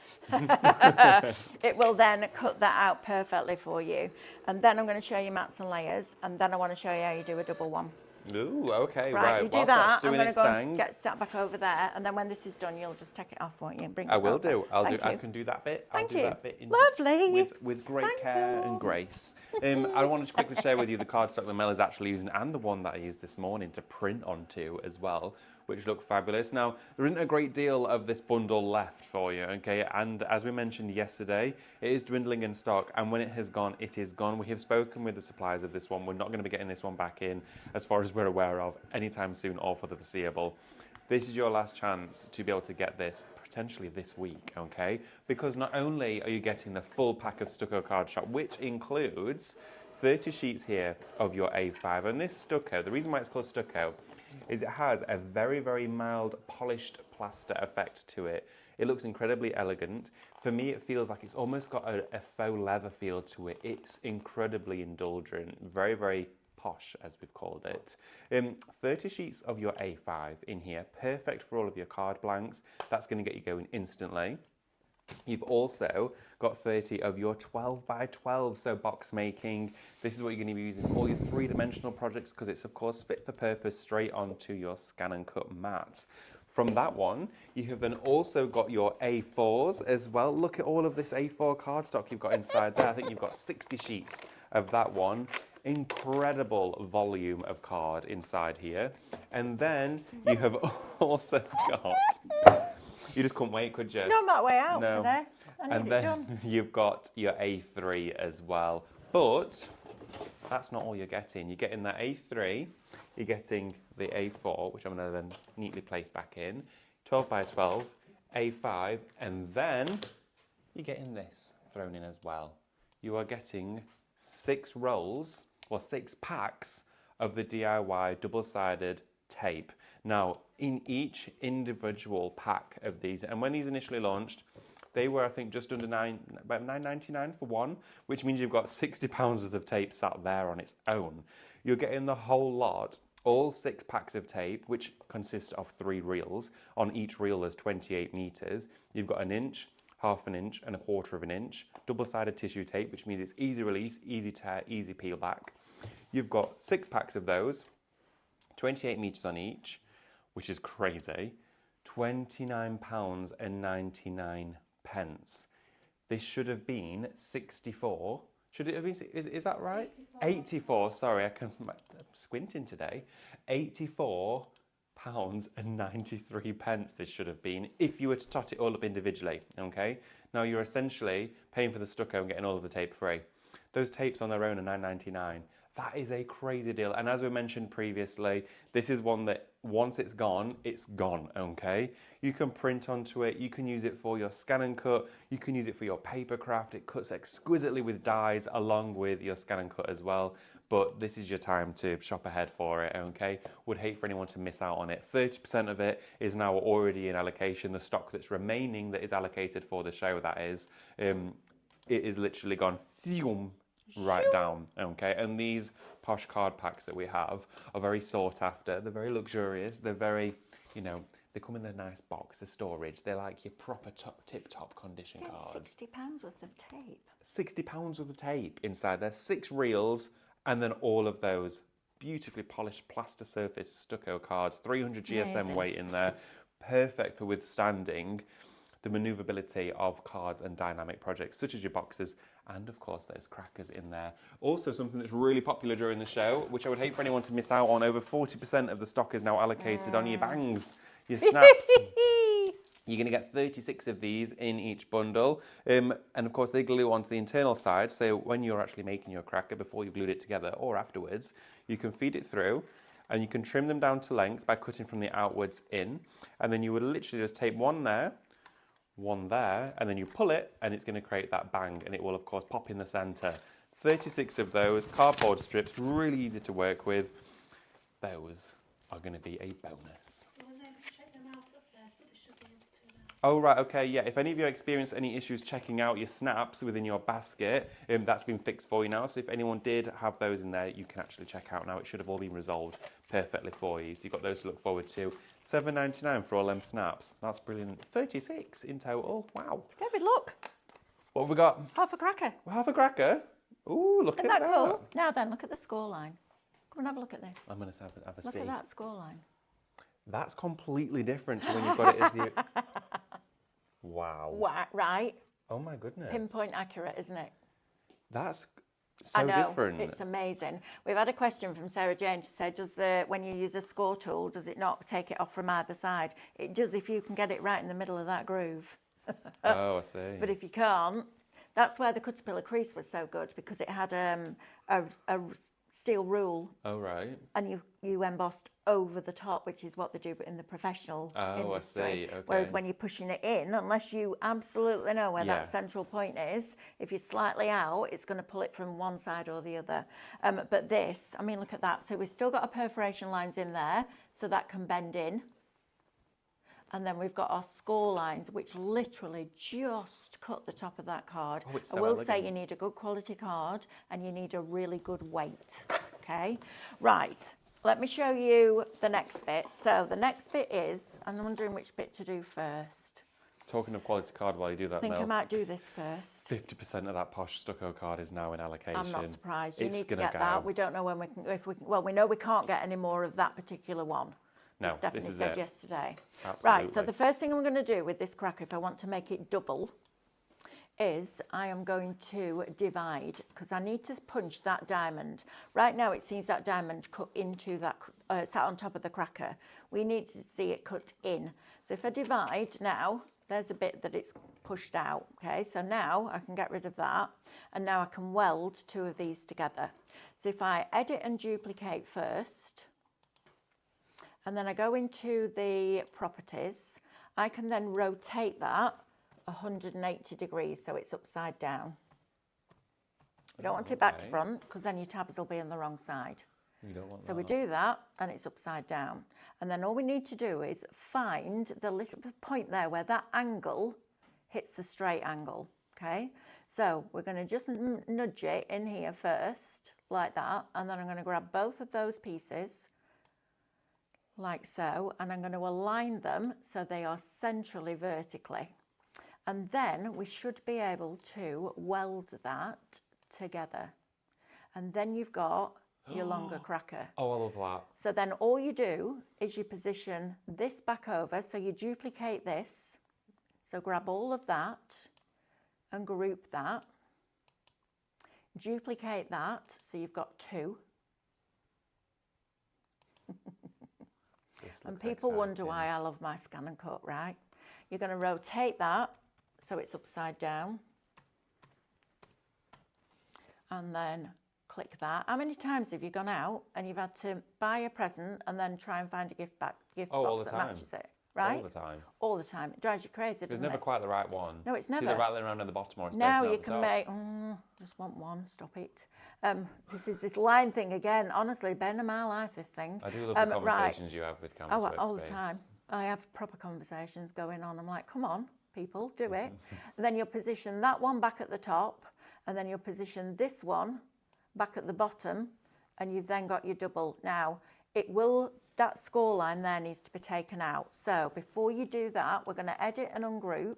It will then cut that out perfectly for you. And then I'm going to show you mats and layers, and then I want to show you how you do a double one. Ooh, okay, Right, you do Whilst that. that's I'm doing going to its go thing, and get sat back over there, and then when this is done, you'll just take it off, won't you? And bring it I will over. do. Thank I you. can do that bit. Thank I'll do you. that bit Lovely. with great Thank care you. and grace. I wanted to quickly share with you the cardstock that Mel is actually using, and the one that I used this morning to print onto as well, which look fabulous. Now, there isn't a great deal of this bundle left for you, okay? And as we mentioned yesterday, it is dwindling in stock, and when it has gone, it is gone. We have spoken with the suppliers of this one. We're not going to be getting this one back in, as far as we're aware of, anytime soon or for the foreseeable. This is your last chance to be able to get this potentially this week, okay? Because not only are you getting the full pack of stucco cardstock, which includes 30 sheets here of your A5, and this stucco, the reason why it's called stucco is it has a very, very mild polished plaster effect to it. It looks incredibly elegant. For me, it feels like it's almost got a faux leather feel to it. It's incredibly indulgent, very, very posh, as we've called it. 30 sheets of your A5 in here, perfect for all of your card blanks. That's going to get you going instantly. You've also got 30 of your 12 by 12, so box making. This is what you're going to be using for all your three-dimensional projects, because it's of course fit for purpose straight onto your ScanNCut mat. From that one, you have then also got your A4s as well. Look at all of this A4 cardstock you've got inside there. I think you've got 60 sheets of that one. Incredible volume of card inside here. And then you have also got... You just couldn't wait, could you? No, I'm that way out No. today. I need And it then done. you've got your A3 as well. But that's not all you're getting. You're getting that A3, you're getting the A4, which I'm going to then neatly place back in, 12 by 12, A5, and then you're getting this thrown in as well. You are getting 6 rolls, or 6 packs of the DIY double-sided tape. Now, in each individual pack of these, and when these initially launched, they were, I think, just under about $9.99 for one, which means you've got £60 worth of tape sat there on its own. You're getting the whole lot, all 6 packs of tape, which consist of 3 reels. On each reel, there's 28 meters. You've got 1 inch, half an inch, and 1/4 of an inch. Double-sided tissue tape, which means it's easy release, easy tear, easy peel back. You've got 6 packs of those, 28 meters on each, which is crazy. £29.99. This should have been 64. Should it have been? Is that right? 84. Sorry, I'm squinting today. £84.93. This should have been if you were to tot it all up individually. Okay. Now you're essentially paying for the stucco and getting all of the tape free. Those tapes on their own are $9.99. That is a crazy deal. And as we mentioned previously, this is one that once it's gone, okay? You can print onto it, you can use it for your ScanNCut, you can use it for your paper craft. It cuts exquisitely with dies along with your ScanNCut as well. But this is your time to shop ahead for it, okay? Would hate for anyone to miss out on it. 30% of it is now already in allocation. The stock that's remaining that is allocated for the show, that is, it is literally gone right down, okay? And these Posh card packs that we have are very sought after. They're very luxurious. They're very, you know, they come in a nice box of storage. They're like your proper tip-top condition cards. £60 worth of tape. £60 worth of tape inside there. 6 reels, and then all of those beautifully polished plaster surface stucco cards. 300 GSM Amazing. weight in there. Perfect for withstanding the manoeuvrability of cards and dynamic projects, such as your boxes, and of course those crackers in there. Also something that's really popular during the show, which I would hate for anyone to miss out on. Over 40% of the stock is now allocated on your bangs, your snaps. You're going to get 36 of these in each bundle. And of course they glue onto the internal side, so when you're actually making your cracker, before you glued it together or afterwards, you can feed it through, and you can trim them down to length by cutting from the outwards in, and then you would literally just tape one there, and then you pull it, and it's going to create that bang, and it will of course pop in the center. 36 of those cardboard strips, really easy to work with. Those are going to be a bonus. I was able to check them out at first, but they should be able to now. Oh, right, okay, yeah. If any of you experience any issues checking out your snaps within your basket, that's been fixed for you now. So if anyone did have those in there, you can actually check out now. It should have all been resolved perfectly for you. So you've got those to look forward to. $7.99 for all them snaps. That's brilliant. 36 in total. Wow. David, look. What have we got? Half a cracker. Half a cracker. Ooh, look Isn't at that that. cool? Now then, look at the scoreline. Come and have a look at this. I'm going to have a Look see. at that scoreline. That's completely different to when you've got it as the... Wow. Right. Oh my goodness. Pinpoint accurate, isn't it? That's so I know, different. it's amazing. We've had a question from Sarah Jane to say, when you use a score tool, does it not take it off from either side? It does if you can get it right in the middle of that groove. Oh, I see. But if you can't, that's where the Caterpillar crease was so good, because it had a steel rule. Oh, right. And you embossed over the top, which is what they do in the professional industry. I see. Okay. Whereas when you're pushing it in, unless you absolutely know where Yeah. that central point is, if you're slightly out, it's going to pull it from one side or the other. But this, I mean, look at that. So we've still got our perforation lines in there, so that can bend in. And then we've got our score lines, which literally just cut the top of that card. Oh, it's so I will elegant. say you need a good quality card and you need a really good weight. Okay, right. Let me show you the next bit. So the next bit is, and I'm wondering which bit to do first. Talking of quality card, while you do that, I think I Mel, might do this first. 50% of that Posh stucco card is now in allocation. I'm not surprised. You It's need to gonna get go. that. We don't know when we can. Well, we know we can't get any more of that particular one. No, as Stephanie this is said it. yesterday. Absolutely. Right. So the first thing I'm going to do with this cracker, if I want to make it double, is I am going to divide, because I need to punch that diamond. Right now it seems that diamond cut into that, sat on top of the cracker. We need to see it cut in. So if I divide now, there's a bit that it's pushed out. Okay, so now I can get rid of that, and now I can weld two of these together. So if I edit and duplicate first, and then I go into the properties, I can then rotate that 180 degrees, so it's upside down. You don't want it back to front, because then your tabs will be on the wrong side. You don't want So that. we do that, and it's upside down. And then all we need to do is find the little point there where that angle hits the straight angle, okay? So we're going to just nudge it in here first, like that, and then I'm going to grab both of those pieces, like so, and I'm going to align them so they are centrally vertically. And then we should be able to weld that together. And then you've got your longer cracker. Oh, I love that. So then all you do is you position this back over, so you duplicate this. So grab all of that and group that. Duplicate that, so you've got two. And people wonder why I love my ScanNCut, right? You're going to rotate that so it's upside down. And then click that. How many times have you gone out and you've had to buy a present and then try and find a gift box all the that time. matches it? Right? All the time. All the time. It drives you crazy, There's doesn't never it? quite the right one. No, it's It's either never. rattling around at the bottom or it's Now bouncing you off the can top. make, just want one, stop it. This is this line thing again. Honestly, bane of my life, this thing. I do love the conversations you have with Canvas Workspace. All the time. I have proper conversations going on. I'm like, come on, people, do it. And then you'll position that one back at the top, and then you'll position this one back at the bottom, and you've then got your double. Now, that score line there needs to be taken out. So before you do that, we're going to edit and ungroup.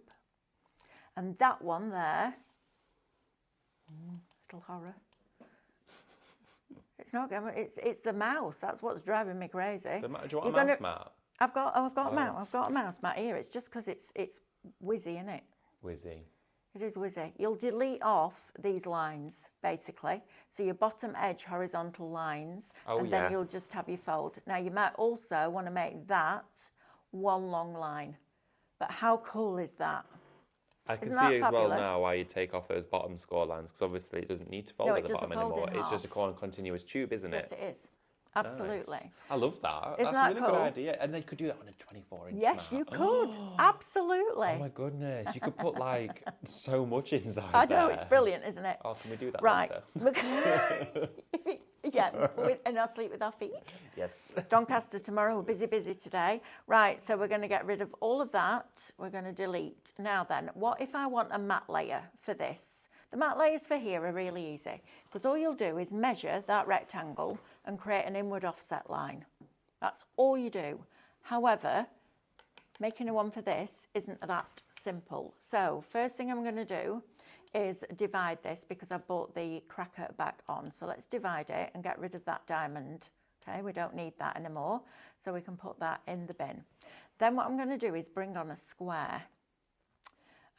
And that one there, little horror. It's not going. It's the mouse. That's what's driving me crazy. Do you want a mouse mat? I've got a mouse. I've got a mouse mat here. It's just because it's whizzy, isn't it? Whizzy. It is whizzy. You'll delete off these lines basically. So your bottom edge horizontal lines, and then you'll just have your fold. Now you might also want to make that one long line. But how cool is that? I can Isn't see that as well fabulous? now why you take off those bottom score lines, because obviously it doesn't need to fold No, at it the doesn't bottom fold anymore. in It's just a half. continuous tube, isn't Yes, it? it is. Absolutely. Nice. I love that. Isn't That's that a really good cool? idea. And they could do that on a 24-inch Yes, mat. you could. Absolutely. Oh my goodness. You could put like so much inside I know, there. it's brilliant, isn't it? Oh, can we do that Right. later? Look, Yeah, and I'll sleep with our feet. Yes. Doncaster tomorrow, we're busy today. Right, so we're going to get rid of all of that. We're going to delete. Now then, what if I want a matte layer for this? The matte layers for here are really easy because all you'll do is measure that rectangle and create an inward offset line. That's all you do. However, making a one for this isn't that simple. So first thing I'm going to do is divide this because I've brought the cracker back on. So let's divide it and get rid of that diamond. Okay, we don't need that anymore. So we can put that in the bin. Then what I'm going to do is bring on a square.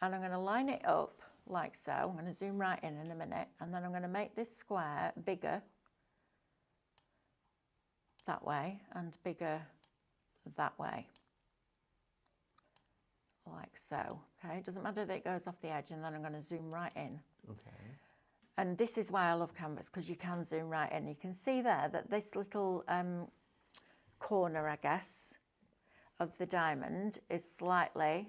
And I'm going to line it up like so. I'm going to zoom right in a minute. And then I'm going to make this square bigger that way and bigger that way. Like so. Okay, it doesn't matter that it goes off the edge, and then I'm going to zoom right in. Okay. And this is why I love canvas, because you can zoom right in. You can see there that this little corner, I guess, of the diamond is slightly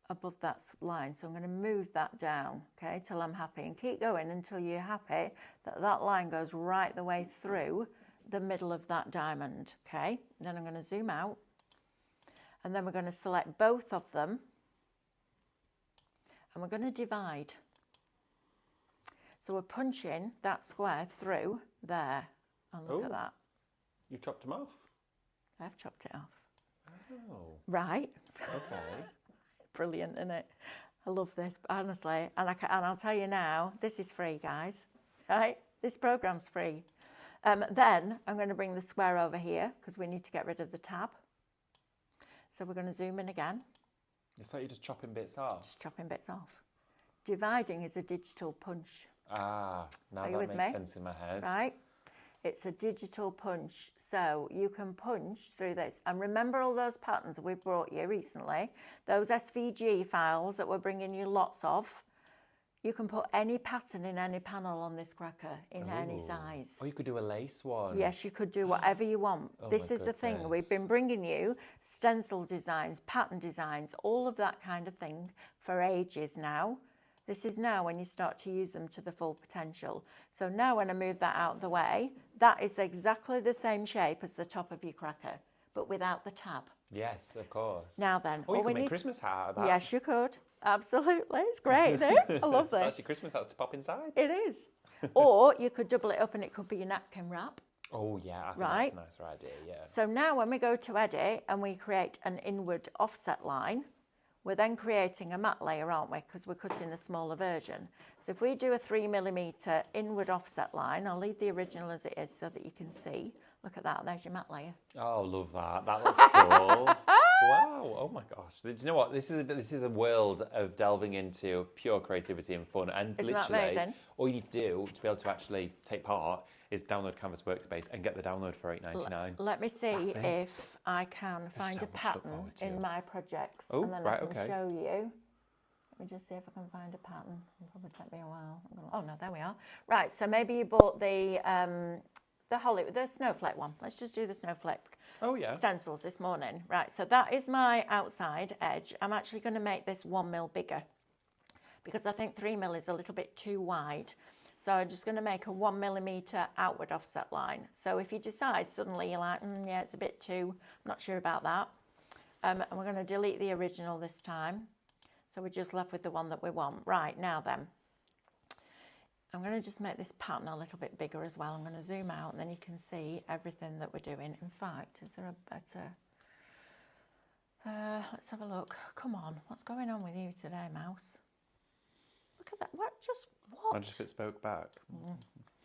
above that line. So I'm going to move that down, okay, till I'm happy, and keep going until you're happy that that line goes right the way through the middle of that diamond, okay? And then I'm going to zoom out. And then we're going to select both of them and we're going to divide. So we're punching that square through there. And look at that. You've chopped them off? I've chopped it off. Oh. Right. Okay. Brilliant, isn't it? I love this, honestly. And I'll tell you now, this is free, guys. Right? This program's free. Then I'm going to bring the square over here because we need to get rid of the tab. So we're going to zoom in again. It's like you're just chopping bits off. Just chopping bits off. Dividing is a digital punch. Ah, now Are that makes sense in my head. Right? It's a digital punch. So you can punch through this. And remember all those patterns we brought you recently? Those SVG files that we're bringing you lots of. You can put any pattern in any panel on this cracker in any size. Or you could do a lace one. Yes, you could do whatever you want. This is the thing. We've been bringing you stencil designs, pattern designs, all of that kind of thing for ages now. This is now when you start to use them to the full potential. So now when I move that out of the way, that is exactly the same shape as the top of your cracker, but without the tab. Yes, of course. Now then, or you could make Christmas hat out of that. Yes, you could. Absolutely. It's great, isn't it? I love this. That's your Christmas hats to pop inside. It is. Or you could double it up and it could be your napkin wrap. Oh, yeah. I think Right. that's a nicer idea, yeah. So now when we go to edit and we create an inward offset line, we're then creating a matte layer, aren't we? Because we're cutting a smaller version. So if we do a 3mm inward offset line, I'll leave the original as it is so that you can see. Look at that. There's your matte layer. Oh, love that. That looks cool. Wow. Oh, my gosh. Do you know what? This is a world of delving into pure creativity and fun. And Isn't that literally, amazing? all you need to do to be able to actually take part is download Canvas Workspace and get the download for $8.99. Let me see if I can find so a much to look pattern forward to. in my projects. Oh, and then right, I can okay. show you. Let me just see if I can find a pattern. It'll probably take me a while. Oh, no, there we are. Right, so maybe you bought the snowflake one. Let's just do the snowflake stencils this morning. Right, so that is my outside edge. I'm actually going to make this 1mm bigger because I think 3mm is a little bit too wide. So I'm just going to make a 1mm outward offset line. So if you decide suddenly you're like, yeah, it's a bit too, I'm not sure about that. And we're going to delete the original this time. So we're just left with the one that we want. Right, now then. I'm going to just make this pattern a little bit bigger as well. I'm going to zoom out and then you can see everything that we're doing. In fact, is there a better... let's have a look. Come on, what's going on with you today, mouse? Look at that. What? I just it spoke back.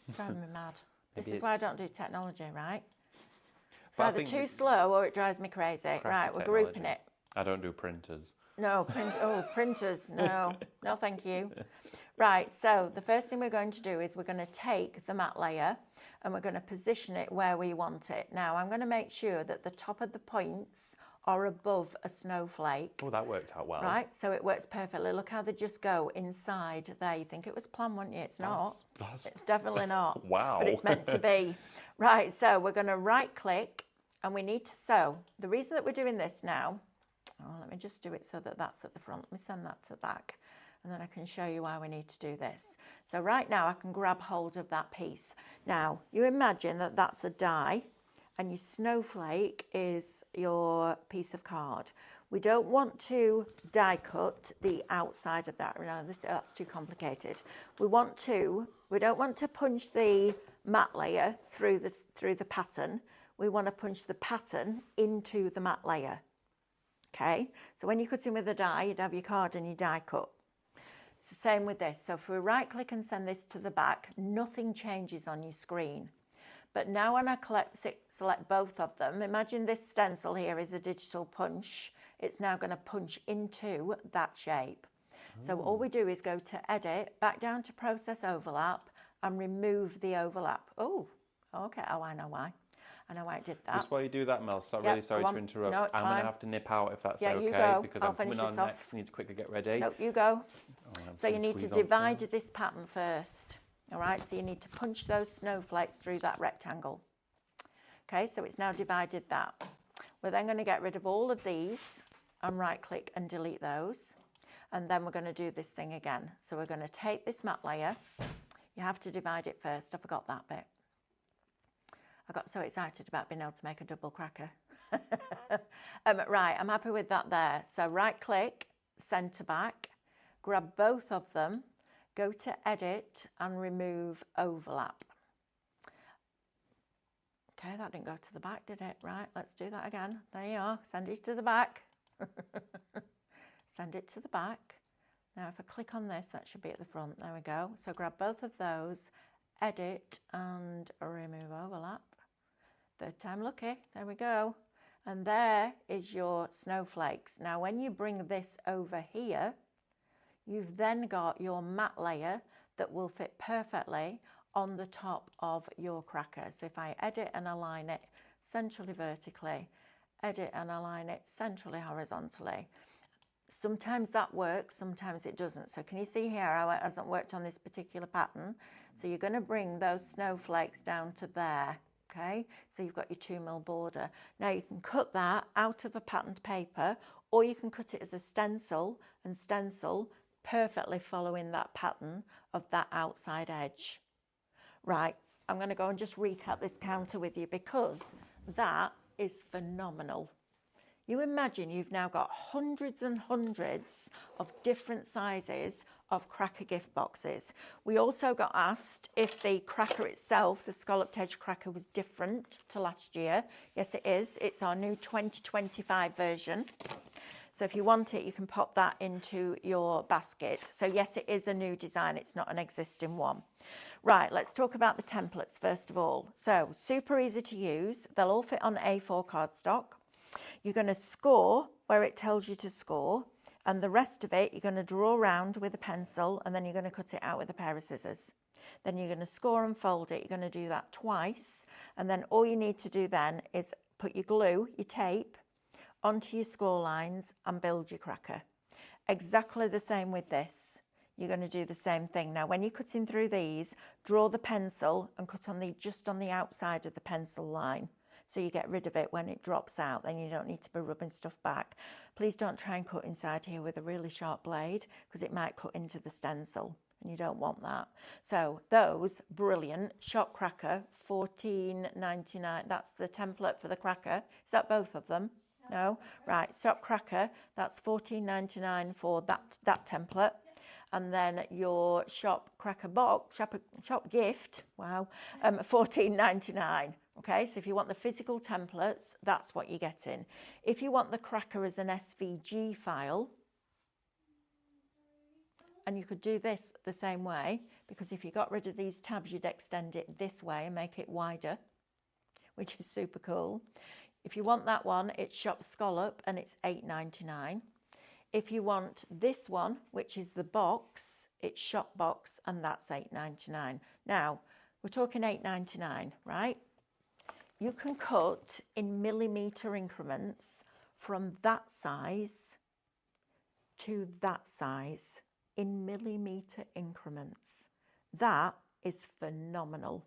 It's driving me mad. This Maybe is why I don't do technology, right? It's But I either think too slow or it drives me crazy. Right, we're grouping it. I don't do printers. No, printers, no. No, thank you. Right, so the first thing we're going to do is we're going to take the matte layer and we're going to position it where we want it. Now, I'm going to make sure that the top of the points are above a snowflake. Oh, that worked out well. Right, so it works perfectly. Look how they just go inside there. You think it was planned, wouldn't you? It's not. It's definitely not. Wow. But it's meant to be. Right, so we're going to right click and we need to sew. The reason that we're doing this now, let me just do it so that that's at the front. Let me send that to the back. and then I can show you why we need to do this. So right now I can grab hold of that piece. Now you imagine that that's a die and your snowflake is your piece of card. We don't want to die cut the outside of that. No, that's too complicated. We don't want to punch the matte layer through the pattern. We want to punch the pattern into the matte layer. Okay, so when you're cutting with a die, you'd have your card and your die cut. It's the same with this. So if we right click and send this to the back, nothing changes on your screen. But now when I select both of them, imagine this stencil here is a digital punch. It's now going to punch into that shape. So all we do is go to edit, back down to process overlap and remove the overlap. Oh, okay. Oh, I know why. I know why I did that. Just while you do that, Mel, so really sorry to interrupt. No, I'm going to have to nip out if that's okay. You go. Because I'll I'm coming on next. I need to quickly get ready. No, you go. Oh, so you need to divide this pattern first. All right, so you need to punch those snowflakes through that rectangle. Okay, so it's now divided that. We're then going to get rid of all of these and right click and delete those. And then we're going to do this thing again. So we're going to take this matte layer. You have to divide it first. I forgot that bit. I got so excited about being able to make a double cracker. Right, I'm happy with that there. So right click, center back, grab both of them, go to edit and remove overlap. Okay, that didn't go to the back, did it? Right, let's do that again. There you are, send it to the back. Send it to the back. Now if I click on this, that should be at the front. There we go. So grab both of those, edit and remove overlap. Third time lucky, there we go. And there is your snowflakes. Now when you bring this over here, you've then got your matte layer that will fit perfectly on the top of your cracker. So if I edit and align it centrally vertically, edit and align it centrally horizontally. Sometimes that works, sometimes it doesn't. So can you see here how it hasn't worked on this particular pattern? So you're going to bring those snowflakes down to there. Okay, so you've got your 2mm border. Now you can cut that out of a patterned paper, or you can cut it as a stencil and stencil perfectly following that pattern of that outside edge. Right, I'm going to go and just recap this counter with you because that is phenomenal. You imagine you've now got hundreds and hundreds of different sizes of cracker gift boxes. We also got asked if the cracker itself, the scalloped edge cracker, was different to last year. Yes, it is. It's our new 2025 version. So if you want it, you can pop that into your basket. So yes, it is a new design. It's not an existing one. Right, let's talk about the templates first of all. So super easy to use. They'll all fit on A4 cardstock. You're going to score where it tells you to score, and the rest of it you're going to draw around with a pencil, and then you're going to cut it out with a pair of scissors. Then you're going to score and fold it. You're going to do that twice, and then all you need to do then is put your glue, your tape, onto your score lines and build your cracker. Exactly the same with this. You're going to do the same thing. Now when you're cutting through these, draw the pencil and cut on just on the outside of the pencil line. So you get rid of it when it drops out, then you don't need to be rubbing stuff back. Please don't try and cut inside here with a really sharp blade because it might cut into the stencil and you don't want that. So those, brilliant. Shop cracker, $14.99. That's the template for the cracker. Is that both of them? No? Right, shop cracker, that's $14.99 for that template. And then your shop cracker box, shop gift, wow, $14.99. Okay, so if you want the physical templates, that's what you're getting. If you want the cracker as an SVG file, and you could do this the same way, because if you got rid of these tabs, you'd extend it this way and make it wider, which is super cool. If you want that one, it's shop scallop and it's $8.99. If you want this one, which is the box, it's shop box and that's $8.99. Now, we're talking $8.99, right? You can cut in millimetre increments from that size to that size in millimetre increments. That is phenomenal.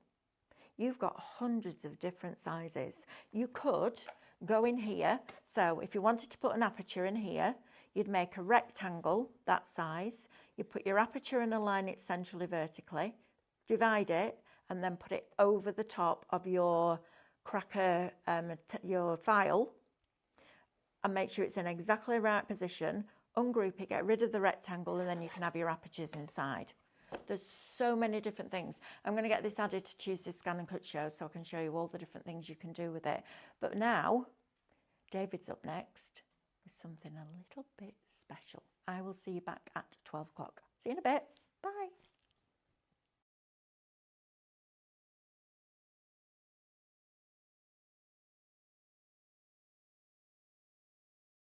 You've got hundreds of different sizes. You could go in here. So if you wanted to put an aperture in here, you'd make a rectangle that size, you put your aperture and align it centrally vertically, divide it, and then put it over the top of your cracker, your file, and make sure it's in exactly the right position, ungroup it, get rid of the rectangle, and then you can have your apertures inside. There's so many different things. I'm going to get this added to Tuesday's ScanNCut show so I can show you all the different things you can do with it. But now, David's up next with something a little bit special. I will see you back at 12 o'clock. See you in a bit. Bye.